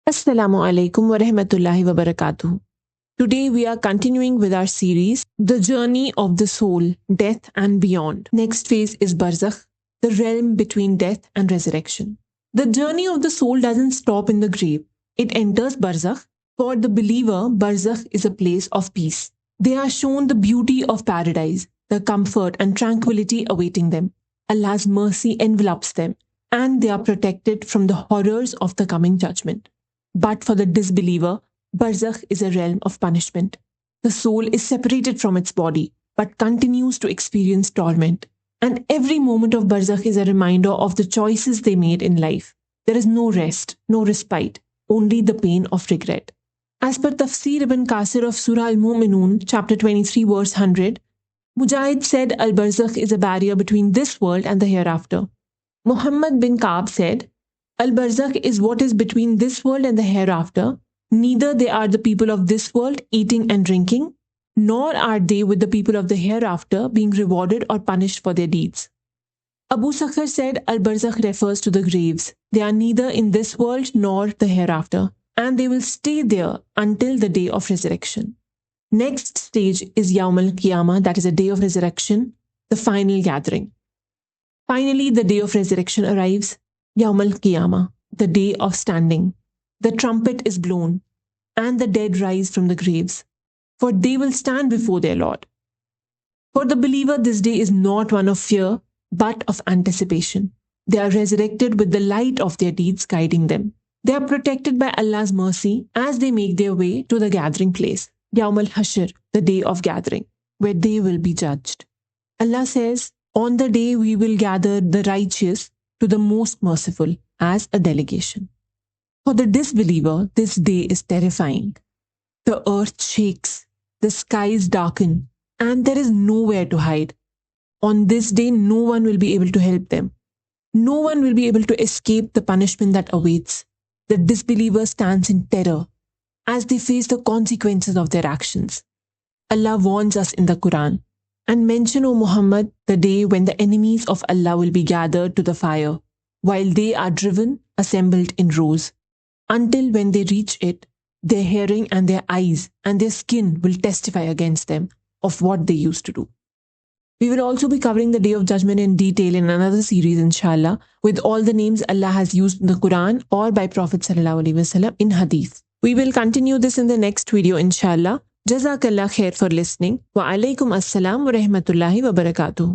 Assalamu alaikum wa rahmatullahi wa barakatuh. Today we are continuing with our series, The Journey of the Soul, Death and Beyond. Next phase is Barzakh, the realm between death and resurrection. The journey of the soul doesn't stop in the grave. It enters Barzakh. For the believer, Barzakh is a place of peace. They are shown the beauty of paradise, the comfort and tranquility awaiting them. Allah's mercy envelops them, and they are protected from the horrors of the coming judgment. But for the disbeliever, Barzakh is a realm of punishment. The soul is separated from its body, but continues to experience torment. And every moment of Barzakh is a reminder of the choices they made in life. There is no rest, no respite, only the pain of regret. As per Tafsir ibn Qasir of Surah Al-Mu'minun, chapter 23, verse 100, Mujahid said Al-Barzakh is a barrier between this world and the hereafter. Muhammad bin Ka'b said, Al-Barzakh is what is between this world and the hereafter. Neither they are the people of this world eating and drinking, nor are they with the people of the hereafter being rewarded or punished for their deeds. Abu Sakhar said Al-Barzakh refers to the graves. They are neither in this world nor the hereafter, and they will stay there until the day of resurrection. Next stage is Yawm al-Qiyamah, that is a day of resurrection, the final gathering. Finally, the day of resurrection arrives, Yawm al-Qiyamah, the day of standing. The trumpet is blown, and the dead rise from the graves, for they will stand before their Lord. For the believer, this day is not one of fear, but of anticipation. They are resurrected with the light of their deeds guiding them. They are protected by Allah's mercy as they make their way to the gathering place, Yawm al-Hashr, the day of gathering, where they will be judged. Allah says, on the day we will gather the righteous to the most merciful as a delegation. For the disbeliever, this day is terrifying. The earth shakes, the skies darken, and there is nowhere to hide. On this day, no one will be able to help them. No one will be able to escape the punishment that awaits. The disbeliever stands in terror as they face the consequences of their actions. Allah warns us in the Quran, and mention, O Muhammad, the day when the enemies of Allah will be gathered to the fire, while they are driven, assembled in rows. Until when they reach it, their hearing and their eyes and their skin will testify against them of what they used to do. We will also be covering the Day of Judgment in detail in another series, inshallah, with all the names Allah has used in the Quran or by Prophet ﷺ in Hadith. We will continue this in the next video, inshallah. Jazakallah khair for listening. Wa alaikum assalam wa rahmatullahi wa barakatuh.